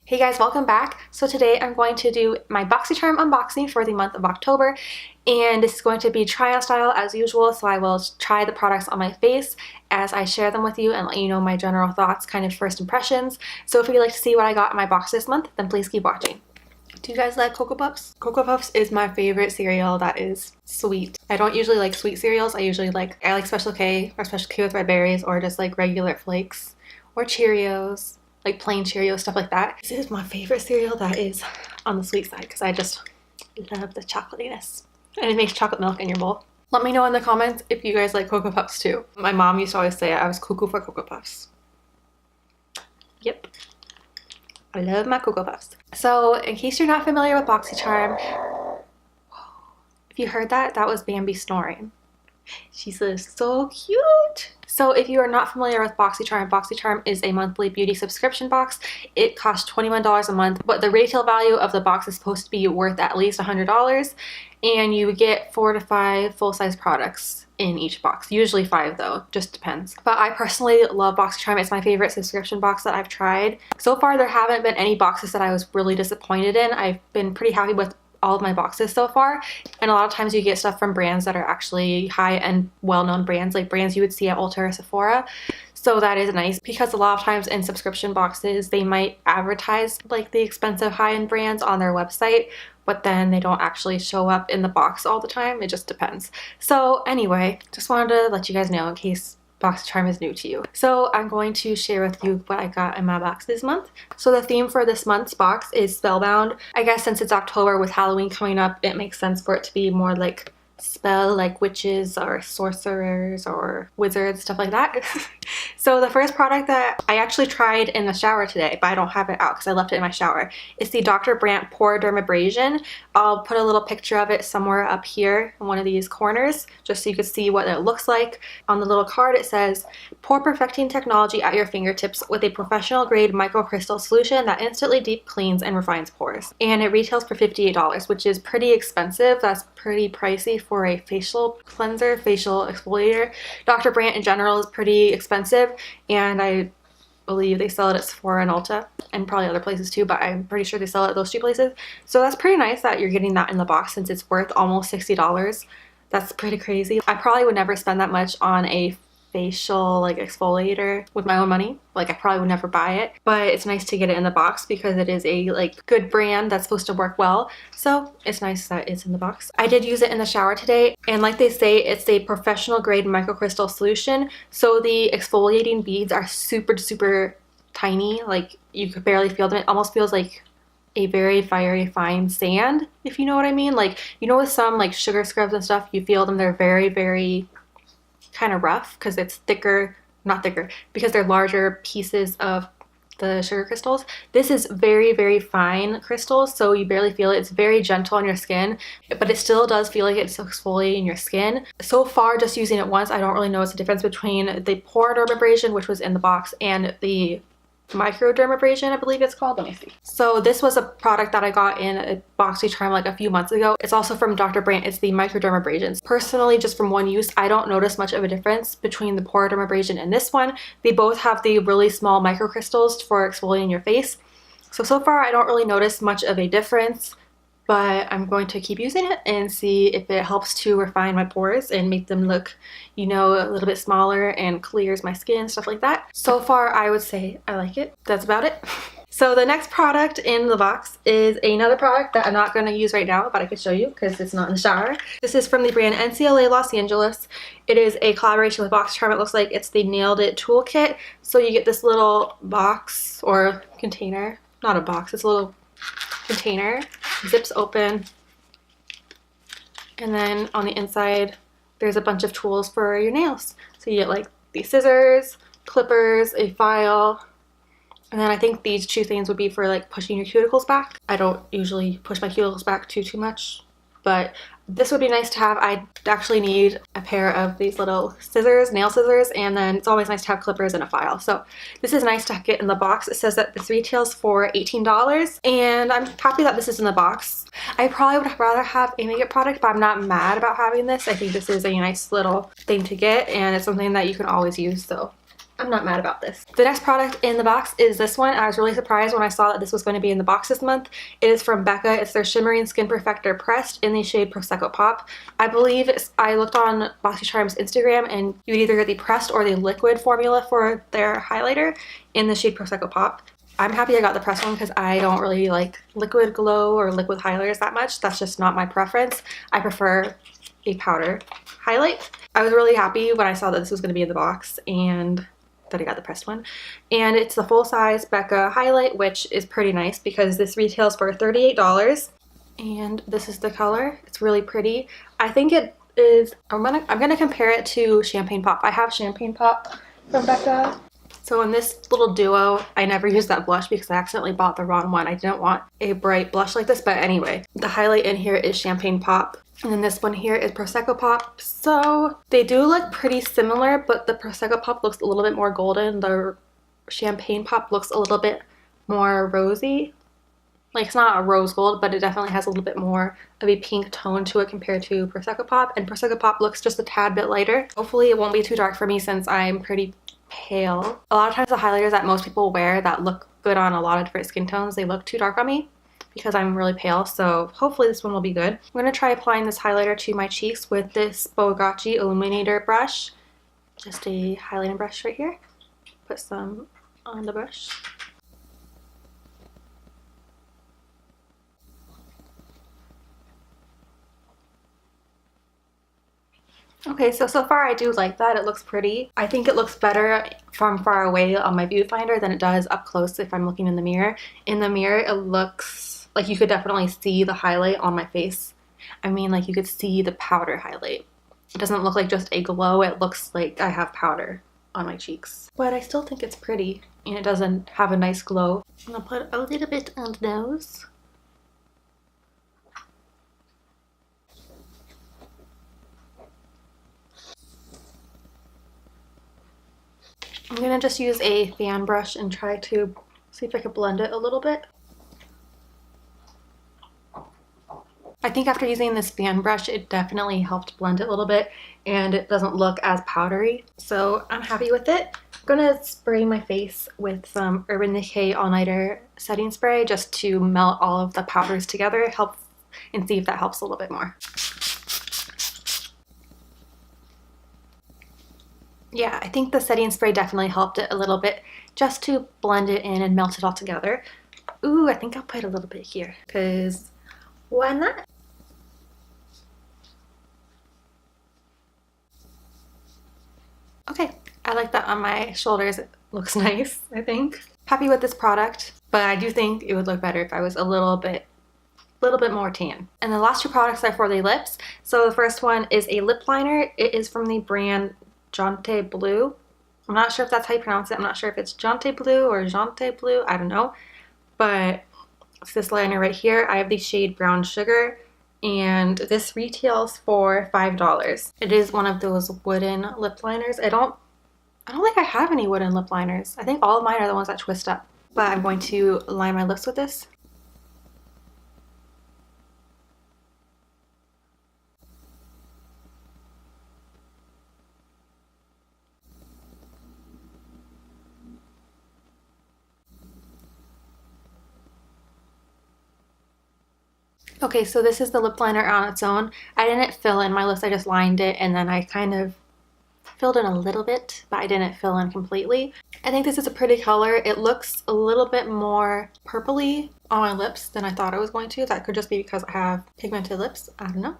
Hey guys, welcome back. So today I'm going to do my Boxycharm unboxing for the month of October, and this is going to be try on style as usual, so I will try the products on my face as I share them with you and let you know my general thoughts, kind of first impressions. So if you'd like to see what I got in my box this month, then please keep watching. Do you guys like Cocoa Puffs? Cocoa Puffs is my favorite cereal that is sweet. I don't usually like sweet cereals. I like Special K or Special K with red berries, or just like regular flakes or Cheerios. Like plain Cheerios, stuff like that. This is my favorite cereal that is on the sweet side because I just love the chocolatiness. And it makes chocolate milk in your bowl. Let me know in the comments if you guys like Cocoa Puffs too. My mom used to always say I was cuckoo for Cocoa Puffs. Yep. I love my Cocoa Puffs. So in case you're not familiar with Boxycharm, if you heard that, that was Bambi snoring. She's so cute. So if you are not familiar with Boxycharm, Boxycharm is a monthly beauty subscription box. It costs $21 a month, but the retail value of the box is supposed to be worth at least $100, and you get 4 to 5 full-size products in each box. Usually 5 though, just depends. But I personally love Boxycharm. It's my favorite subscription box that I've tried. So far there haven't been any boxes that I was really disappointed in. I've been pretty happy with all of my boxes so far, and a lot of times you get stuff from brands that are actually high-end, well-known brands, like brands you would see at Ulta or Sephora. So that is nice, because a lot of times in subscription boxes they might advertise like the expensive high-end brands on their website, but then they don't actually show up in the box all the time. It just depends. So anyway, just wanted to let you guys know in case Boxycharm is new to you. So I'm going to share with you what I got in my box this month. So the theme for this month's box is Spellbound. I guess since it's October with Halloween coming up, it makes sense for it to be more like spell, like witches or sorcerers or wizards, stuff like that. So the first product that I actually tried in the shower today, but I don't have it out because I left it in my shower, is the Brandt PoreDermabrasion. I'll put a little picture of it somewhere up here in one of these corners just so you can see what it looks like. On the little card it says, pore perfecting technology at your fingertips with a professional grade microcrystal solution that instantly deep cleans and refines pores. And it retails for $58, which is pretty expensive. That's pretty pricey for a facial cleanser, facial exfoliator. Dr. Brandt in general is pretty expensive, and I believe they sell it at Sephora and Ulta and probably other places too, but I'm pretty sure they sell it at those two places. So that's pretty nice that you're getting that in the box since it's worth almost $60. That's pretty crazy. I probably would never spend that much on a facial like exfoliator with my own money. Like I probably would never buy it, but it's nice to get it in the box because it is a like good brand that's supposed to work well. So it's nice that it's in the box. I did use it in the shower today, and like they say, it's a professional grade microcrystal solution. So the exfoliating beads are super tiny, like you could barely feel them. It almost feels like a very fine sand, if you know what I mean. Like, you know, with some like sugar scrubs and stuff, you feel them, they're very kind of rough because it's because they're larger pieces of the sugar crystals. This is very fine crystals, so you barely feel it. It's very gentle on your skin, but it still does feel like it's exfoliating your skin. So far, just using it once, I don't really notice a difference between the PoreDermabrasion, which was in the box, and the microdermabrasion, I believe it's called. Let me see. So this was a product that I got in a Boxycharm like a few months ago. It's also from Dr. Brandt. It's the microdermabrasion. Personally, just from one use, I don't notice much of a difference between the PoreDermabrasion and this one. They both have the really small microcrystals for exfoliating your face. So far I don't really notice much of a difference, but I'm going to keep using it and see if it helps to refine my pores and make them look, you know, a little bit smaller and clears my skin, stuff like that. So far, I would say I like it. That's about it. So the next product in the box is another product that I'm not going to use right now, but I could show you because it's not in the shower. This is from the brand ncLA Los Angeles. It is a collaboration with Boxycharm. It looks like it's the Nailed It Toolkit. So you get this little box or container. Not a box, it's a little container. Zips open, and then on the inside there's a bunch of tools for your nails. So you get like these scissors, clippers, a file, and then I think these two things would be for like pushing your cuticles back. I don't usually push my cuticles back too much, but this would be nice to have. I actually need a pair of these little scissors, nail scissors, and then it's always nice to have clippers and a file. So this is nice to get in the box. It says that this retails for $18, and I'm happy that this is in the box. I probably would rather have a makeup product, but I'm not mad about having this. I think this is a nice little thing to get, and it's something that you can always use, so I'm not mad about this. The next product in the box is this one. I was really surprised when I saw that this was going to be in the box this month. It is from Becca. It's their Shimmering Skin Perfector Pressed in the shade Prosecco Pop. I believe I looked on Boxycharm's Instagram and you would either get the pressed or the liquid formula for their highlighter in the shade Prosecco Pop. I'm happy I got the pressed one because I don't really like liquid glow or liquid highlighters that much. That's just not my preference. I prefer a powder highlight. I was really happy when I saw that this was going to be in the box and that I got the pressed one. And it's the full-size Becca Highlight, which is pretty nice because this retails for $38. And this is the color. It's really pretty. I think it is, I'm gonna compare it to Champagne Pop. I have Champagne Pop from Becca. So in this little duo, I never used that blush because I accidentally bought the wrong one. I didn't want a bright blush like this, but anyway, the highlight in here is Champagne Pop. And then this one here is Prosecco Pop. So they do look pretty similar, but the Prosecco Pop looks a little bit more golden. The Champagne Pop looks a little bit more rosy. Like, it's not a rose gold, but it definitely has a little bit more of a pink tone to it compared to Prosecco Pop. And Prosecco Pop looks just a tad bit lighter. Hopefully it won't be too dark for me since I'm pretty pale. A lot of times the highlighters that most people wear that look good on a lot of different skin tones, they look too dark on me because I'm really pale, so hopefully this one will be good. I'm going to try applying this highlighter to my cheeks with this Boxycharm Illuminator brush. Just a highlighting brush right here. Put some on the brush. Okay, so far I do like that. It looks pretty. I think it looks better from far away on my viewfinder than it does up close if I'm looking in the mirror. In the mirror, it looks like you could definitely see the highlight on my face. I mean, like, you could see the powder highlight. It doesn't look like just a glow. It looks like I have powder on my cheeks. But I still think it's pretty, and it doesn't have a nice glow. I'm gonna put a little bit on the nose. I'm gonna just use a fan brush and try to see if I can blend it a little bit. I think after using this fan brush, it definitely helped blend it a little bit and it doesn't look as powdery. So I'm happy with it. I'm gonna spray my face with some Urban Decay All Nighter setting spray just to melt all of the powders together, and see if that helps a little bit more. Yeah, I think the setting spray definitely helped it a little bit just to blend it in and melt it all together. Ooh, I think I'll put a little bit here because why not? Okay, I like that on my shoulders. It looks nice, I think. Happy with this product, but I do think it would look better if I was a little bit more tan. And the last two products are for the lips. So the first one is a lip liner. It is from the brand Jonteblu. I'm not sure if that's how you pronounce it. I'm not sure if it's Jonteblu or Jonteblu. I don't know. But it's this liner right here. I have the shade Brown Sugar, and this retails for $5. It is one of those wooden lip liners. I don't think I have any wooden lip liners. I think all of mine are the ones that twist up. But I'm going to line my lips with this. Okay, so this is the lip liner on its own. I didn't fill in my lips, I just lined it and then I kind of filled in a little bit, but I didn't fill in completely. I think this is a pretty color. It looks a little bit more purpley on my lips than I thought it was going to. That could just be because I have pigmented lips, I don't know.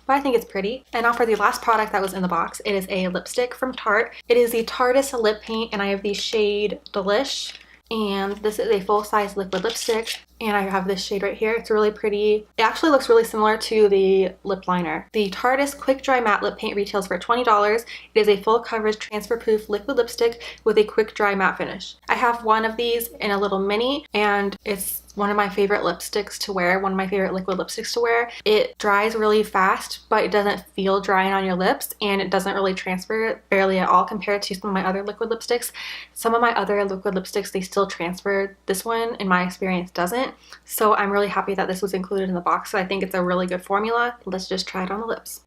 But I think it's pretty. And now for the last product that was in the box, it is a lipstick from Tarte. It is the Tarteist lip paint and I have the shade Delish. And this is a full-size liquid lipstick, and I have this shade right here. It's really pretty. It actually looks really similar to the lip liner. The Tarteist Quick Dry Matte Lip Paint retails for $20. It is a full coverage transfer-proof liquid lipstick with a quick dry matte finish. I have one of these in a little mini, and it's one of my favorite lipsticks to wear, one of my favorite liquid lipsticks to wear. It dries really fast, but it doesn't feel drying on your lips, and it doesn't really transfer barely at all compared to some of my other liquid lipsticks. Some of my other liquid lipsticks, they still transfer. This one, in my experience, doesn't. So I'm really happy that this was included in the box. So I think it's a really good formula. Let's just try it on the lips.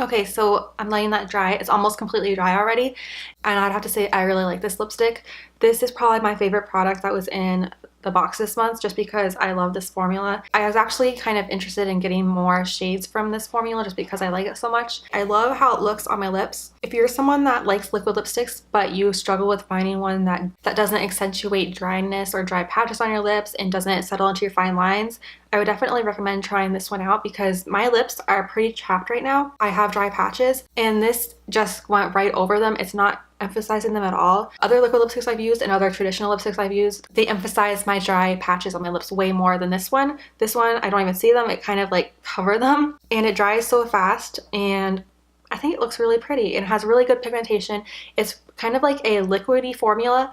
Okay, so I'm letting that dry. It's almost completely dry already, and I'd have to say I really like this lipstick. This is probably my favorite product that was in the box this month, just because I love this formula. I was actually kind of interested in getting more shades from this formula just because I like it so much. I love how it looks on my lips. If you're someone that likes liquid lipsticks but you struggle with finding one that doesn't accentuate dryness or dry patches on your lips and doesn't settle into your fine lines, I would definitely recommend trying this one out because my lips are pretty chapped right now. I have dry patches and this just went right over them. It's not emphasizing them at all. Other liquid lipsticks I've used and other traditional lipsticks I've used, they emphasize my dry patches on my lips way more than this one. This one, I don't even see them. It kind of like cover them, and it dries so fast, and I think it looks really pretty. It has really good pigmentation. It's kind of like a liquidy formula,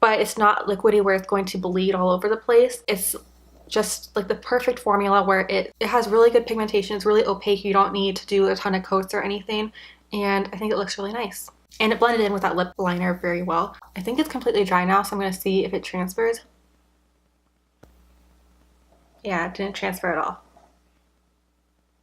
but it's not liquidy where it's going to bleed all over the place. It's just like the perfect formula where it has really good pigmentation. It's really opaque. You don't need to do a ton of coats or anything, and I think it looks really nice. And it blended in with that lip liner very well. I think it's completely dry now, so I'm going to see if it transfers. Yeah, it didn't transfer at all.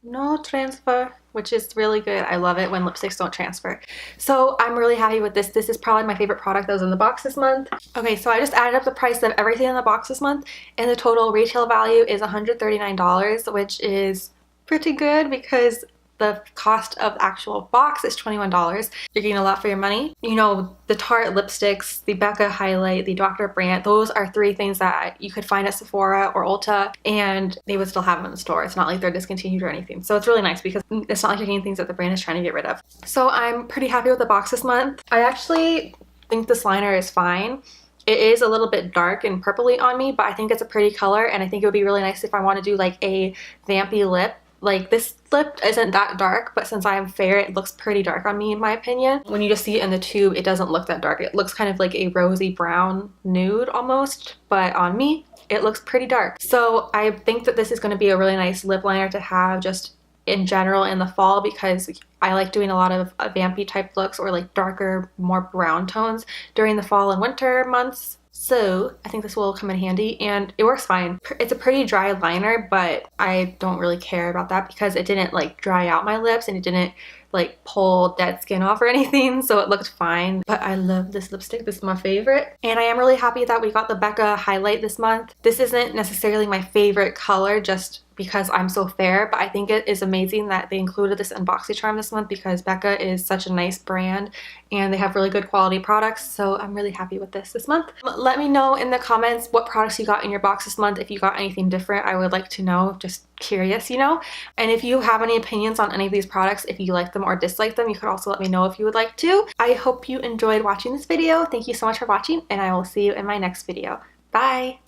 No transfer, which is really good. I love it when lipsticks don't transfer. So I'm really happy with this. This is probably my favorite product that was in the box this month. Okay, so I just added up the price of everything in the box this month, and the total retail value is $139, which is pretty good because the cost of the actual box is $21. You're getting a lot for your money. You know, the Tarte lipsticks, the Becca Highlight, the Dr. Brandt, those are 3 things that you could find at Sephora or Ulta, and they would still have them in the store. It's not like they're discontinued or anything. So it's really nice because it's not like you're getting things that the brand is trying to get rid of. So I'm pretty happy with the box this month. I actually think this liner is fine. It is a little bit dark and purpley on me, but I think it's a pretty color, and I think it would be really nice if I want to do like a vampy lip. Like, this lip isn't that dark, but since I am fair, it looks pretty dark on me in my opinion. When you just see it in the tube, it doesn't look that dark. It looks kind of like a rosy brown nude almost, but on me, it looks pretty dark. So I think that this is going to be a really nice lip liner to have just in general in the fall, because I like doing a lot of vampy type looks or like darker, more brown tones during the fall and winter months. So I think this will come in handy, and it works fine. It's a pretty dry liner, but I don't really care about that because it didn't like dry out my lips and it didn't like pull dead skin off or anything, so it looked fine. But I love this lipstick. This is my favorite, and I am really happy that we got the Becca Highlight this month. This isn't necessarily my favorite color just because I'm so fair, but I think it is amazing that they included this in Boxycharm this month because Becca is such a nice brand and they have really good quality products, so I'm really happy with this month. Let me know in the comments what products you got in your box this month. If you got anything different, I would like to know. Just curious, you know? And if you have any opinions on any of these products, if you like them or dislike them, you could also let me know if you would like to. I hope you enjoyed watching this video. Thank you so much for watching, and I will see you in my next video. Bye!